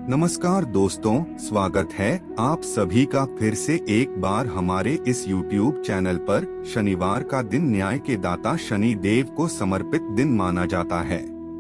नमस्कार दोस्तों, स्वागत है आप सभी का फिर से एक बार हमारे इस YouTube चैनल पर। शनिवार का दिन न्याय के दाता शनि देव को समर्पित दिन माना जाता है।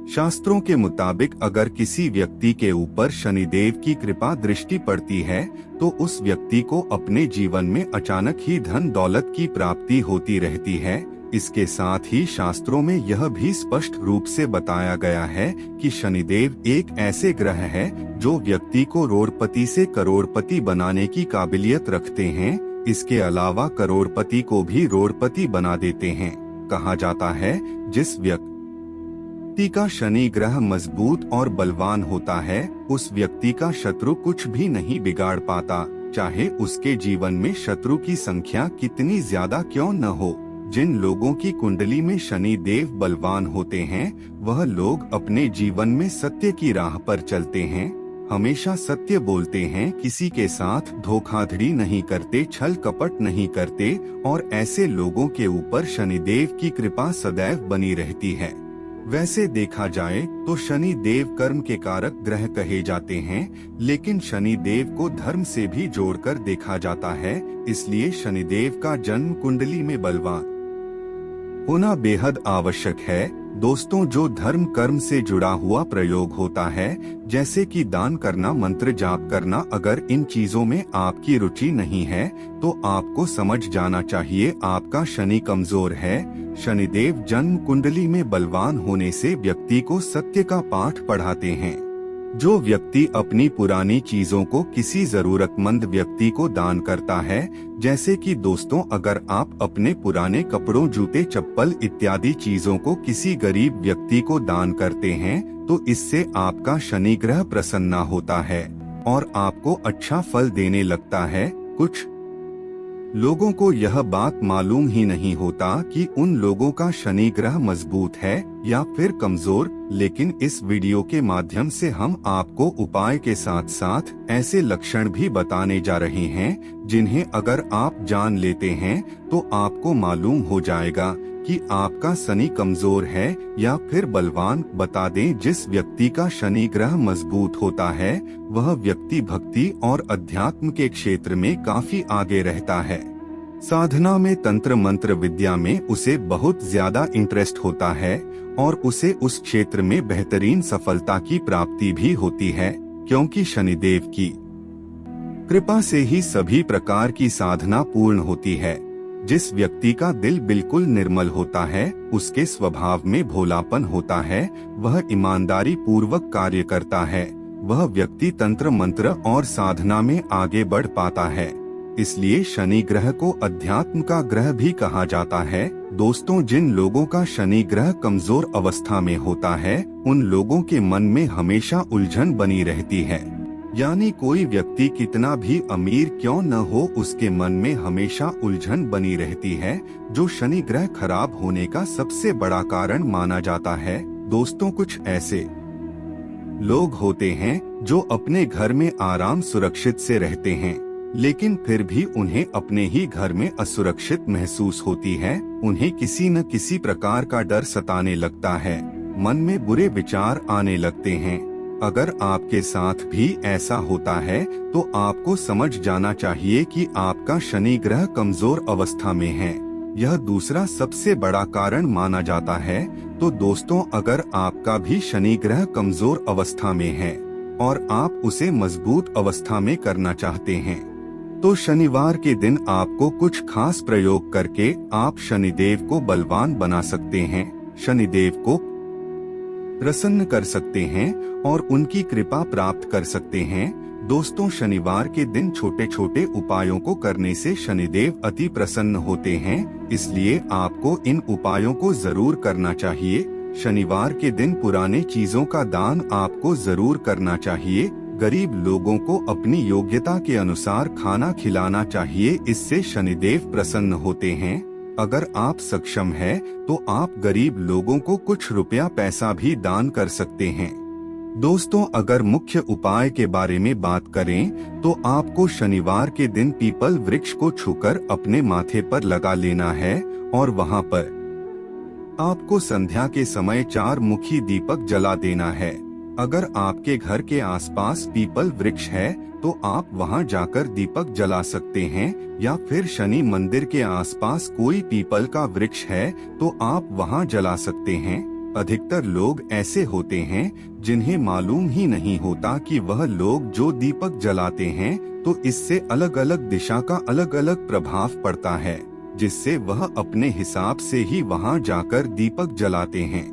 शास्त्रों के मुताबिक अगर किसी व्यक्ति के ऊपर शनिदेव की कृपा दृष्टि पड़ती है तो उस व्यक्ति को अपने जीवन में अचानक ही धन दौलत की प्राप्ति होती रहती है। इसके साथ ही शास्त्रों में यह भी स्पष्ट रूप से बताया गया है कि शनिदेव एक ऐसे ग्रह है जो व्यक्ति को रोड़पति से करोड़पति बनाने की काबिलियत रखते हैं। इसके अलावा करोड़पति को भी रोड़पति बना देते हैं। कहा जाता है जिस व्यक्ति का शनि ग्रह मजबूत और बलवान होता है उस व्यक्ति का शत्रु कुछ भी नहीं बिगाड़ पाता, चाहे उसके जीवन में शत्रु की संख्या कितनी ज्यादा क्यों न हो। जिन लोगों की कुंडली में शनि देव बलवान होते हैं वह लोग अपने जीवन में सत्य की राह पर चलते हैं, हमेशा सत्य बोलते हैं, किसी के साथ धोखाधड़ी नहीं करते, छल कपट नहीं करते और ऐसे लोगों के ऊपर शनिदेव की कृपा सदैव बनी रहती है। वैसे देखा जाए तो शनि देव कर्म के कारक ग्रह कहे जाते हैं, लेकिन शनि देव को धर्म से भी जोड़कर देखा जाता है। इसलिए शनिदेव का जन्म कुंडली में बलवान होना बेहद आवश्यक है। दोस्तों, जो धर्म कर्म से जुड़ा हुआ प्रयोग होता है, जैसे कि दान करना, मंत्र जाप करना, अगर इन चीजों में आपकी रुचि नहीं है तो आपको समझ जाना चाहिए आपका शनि कमजोर है। शनिदेव जन्म कुंडली में बलवान होने से व्यक्ति को सत्य का पाठ पढ़ाते हैं। जो व्यक्ति अपनी पुरानी चीजों को किसी जरूरतमंद व्यक्ति को दान करता है, जैसे कि दोस्तों अगर आप अपने पुराने कपड़ों, जूते, चप्पल इत्यादि चीजों को किसी गरीब व्यक्ति को दान करते हैं तो इससे आपका शनि ग्रह प्रसन्न होता है और आपको अच्छा फल देने लगता है। कुछ लोगों को यह बात मालूम ही नहीं होता कि उन लोगों का शनि ग्रह मजबूत है या फिर कमजोर, लेकिन इस वीडियो के माध्यम से हम आपको उपाय के साथ साथ ऐसे लक्षण भी बताने जा रहे हैं जिन्हें अगर आप जान लेते हैं तो आपको मालूम हो जाएगा कि आपका शनि कमजोर है या फिर बलवान। बता दें, जिस व्यक्ति का शनि ग्रह मजबूत होता है वह व्यक्ति भक्ति और अध्यात्म के क्षेत्र में काफी आगे रहता है। साधना में, तंत्र मंत्र विद्या में उसे बहुत ज्यादा इंटरेस्ट होता है और उसे उस क्षेत्र में बेहतरीन सफलता की प्राप्ति भी होती है, क्योंकि शनिदेव की कृपा से ही सभी प्रकार की साधना पूर्ण होती है। जिस व्यक्ति का दिल बिल्कुल निर्मल होता है, उसके स्वभाव में भोलापन होता है, वह ईमानदारी पूर्वक कार्य करता है, वह व्यक्ति तंत्र मंत्र और साधना में आगे बढ़ पाता है। इसलिए शनि ग्रह को अध्यात्म का ग्रह भी कहा जाता है। दोस्तों, जिन लोगों का शनि ग्रह कमजोर अवस्था में होता है उन लोगों के मन में हमेशा उलझन बनी रहती है। यानी कोई व्यक्ति कितना भी अमीर क्यों न हो, उसके मन में हमेशा उलझन बनी रहती है, जो शनि ग्रह खराब होने का सबसे बड़ा कारण माना जाता है। दोस्तों, कुछ ऐसे लोग होते हैं जो अपने घर में आराम सुरक्षित से रहते हैं, लेकिन फिर भी उन्हें अपने ही घर में असुरक्षित महसूस होती है। उन्हें किसी न किसी प्रकार का डर सताने लगता है, मन में बुरे विचार आने लगते हैं। अगर आपके साथ भी ऐसा होता है तो आपको समझ जाना चाहिए कि आपका शनि ग्रह कमजोर अवस्था में है। यह दूसरा सबसे बड़ा कारण माना जाता है। तो दोस्तों, अगर आपका भी शनि ग्रह कमजोर अवस्था में है और आप उसे मजबूत अवस्था में करना चाहते हैं तो शनिवार के दिन आपको कुछ खास प्रयोग करके आप शनिदेव को बलवान बना सकते हैं, शनिदेव को प्रसन्न कर सकते हैं और उनकी कृपा प्राप्त कर सकते हैं। दोस्तों, शनिवार के दिन छोटे छोटे उपायों को करने से शनिदेव अति प्रसन्न होते हैं, इसलिए आपको इन उपायों को जरूर करना चाहिए। शनिवार के दिन पुराने चीजों का दान आपको जरूर करना चाहिए। गरीब लोगों को अपनी योग्यता के अनुसार खाना खिलाना चाहिए, इससे शनिदेव प्रसन्न होते हैं। अगर आप सक्षम हैं तो आप गरीब लोगों को कुछ रुपया पैसा भी दान कर सकते हैं। दोस्तों, अगर मुख्य उपाय के बारे में बात करें तो आपको शनिवार के दिन पीपल वृक्ष को छूकर अपने माथे पर लगा लेना है और वहां पर आपको संध्या के समय 4 मुखी दीपक जला देना है। अगर आपके घर के आसपास पीपल वृक्ष है तो आप वहां जाकर दीपक जला सकते हैं, या फिर शनि मंदिर के आसपास कोई पीपल का वृक्ष है तो आप वहां जला सकते हैं। अधिकतर लोग ऐसे होते हैं जिन्हें मालूम ही नहीं होता कि वह लोग जो दीपक जलाते हैं तो इससे अलग अलग दिशा का अलग अलग प्रभाव पड़ता है, जिससे वह अपने हिसाब से ही वहां जाकर दीपक जलाते हैं।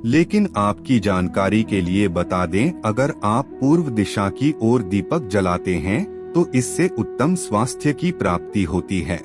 लेकिन आपकी जानकारी के लिए बता दें, अगर आप पूर्व दिशा की ओर दीपक जलाते हैं तो इससे उत्तम स्वास्थ्य की प्राप्ति होती है।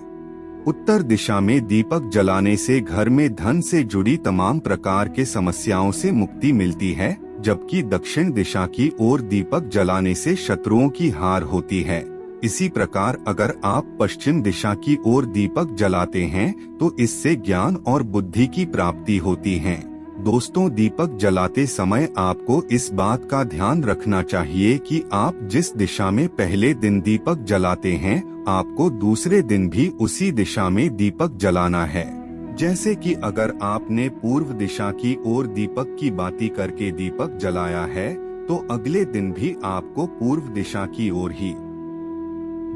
उत्तर दिशा में दीपक जलाने से घर में धन से जुड़ी तमाम प्रकार के समस्याओं से मुक्ति मिलती है, जबकि दक्षिण दिशा की ओर दीपक जलाने से शत्रुओं की हार होती है। इसी प्रकार अगर आप पश्चिम दिशा की ओर दीपक जलाते हैं तो इससे ज्ञान और बुद्धि की प्राप्ति होती है। दोस्तों, दीपक जलाते समय आपको इस बात का ध्यान रखना चाहिए कि आप जिस दिशा में पहले दिन दीपक जलाते हैं, आपको दूसरे दिन भी उसी दिशा में दीपक जलाना है। जैसे कि अगर आपने पूर्व दिशा की ओर दीपक की बाती करके दीपक जलाया है तो अगले दिन भी आपको पूर्व दिशा की ओर ही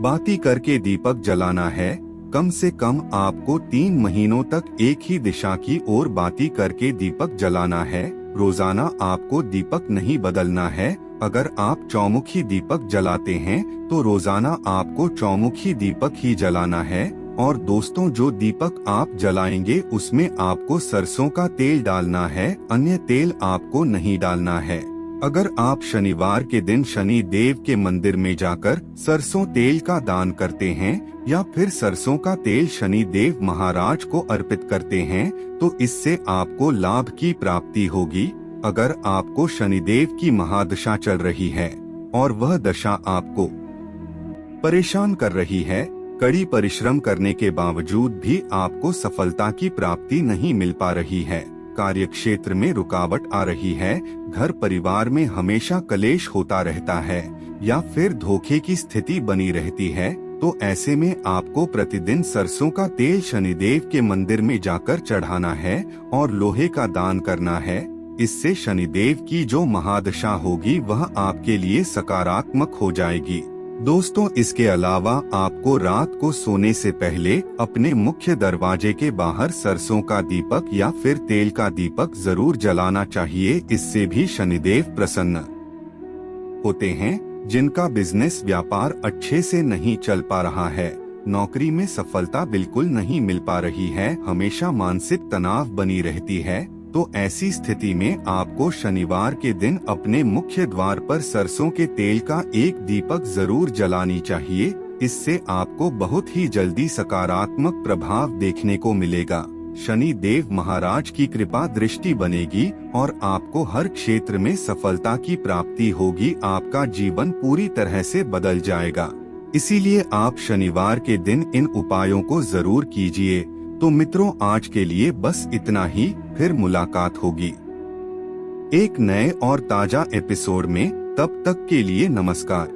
बाती करके दीपक जलाना है। कम से कम आपको 3 महीनों तक एक ही दिशा की ओर बाती करके दीपक जलाना है। रोजाना आपको दीपक नहीं बदलना है। अगर आप चौमुखी दीपक जलाते हैं तो रोजाना आपको चौमुखी दीपक ही जलाना है। और दोस्तों, जो दीपक आप जलाएंगे उसमें आपको सरसों का तेल डालना है, अन्य तेल आपको नहीं डालना है। अगर आप शनिवार के दिन शनि देव के मंदिर में जाकर सरसों तेल का दान करते हैं या फिर सरसों का तेल शनि देव महाराज को अर्पित करते हैं तो इससे आपको लाभ की प्राप्ति होगी। अगर आपको शनिदेव की महादशा चल रही है और वह दशा आपको परेशान कर रही है, कड़ी परिश्रम करने के बावजूद भी आपको सफलता की प्राप्ति नहीं मिल पा रही है, कार्य क्षेत्र में रुकावट आ रही है, घर परिवार में हमेशा कलेश होता रहता है या फिर धोखे की स्थिति बनी रहती है, तो ऐसे में आपको प्रतिदिन सरसों का तेल शनिदेव के मंदिर में जाकर चढ़ाना है और लोहे का दान करना है। इससे शनिदेव की जो महादशा होगी वह आपके लिए सकारात्मक हो जाएगी। दोस्तों, इसके अलावा आपको रात को सोने से पहले अपने मुख्य दरवाजे के बाहर सरसों का दीपक या फिर तेल का दीपक जरूर जलाना चाहिए। इससे भी शनिदेव प्रसन्न होते हैं। जिनका बिजनेस व्यापार अच्छे से नहीं चल पा रहा है, नौकरी में सफलता बिल्कुल नहीं मिल पा रही है, हमेशा मानसिक तनाव बनी रहती है, तो ऐसी स्थिति में आपको शनिवार के दिन अपने मुख्य द्वार पर सरसों के तेल का एक दीपक जरूर जलानी चाहिए। इससे आपको बहुत ही जल्दी सकारात्मक प्रभाव देखने को मिलेगा। शनि देव महाराज की कृपा दृष्टि बनेगी और आपको हर क्षेत्र में सफलता की प्राप्ति होगी। आपका जीवन पूरी तरह से बदल जाएगा। इसीलिए आप शनिवार के दिन इन उपायों को जरूर कीजिए। तो मित्रों, आज के लिए बस इतना ही, फिर मुलाकात होगी एक नए और ताजा एपिसोड में। तब तक के लिए नमस्कार।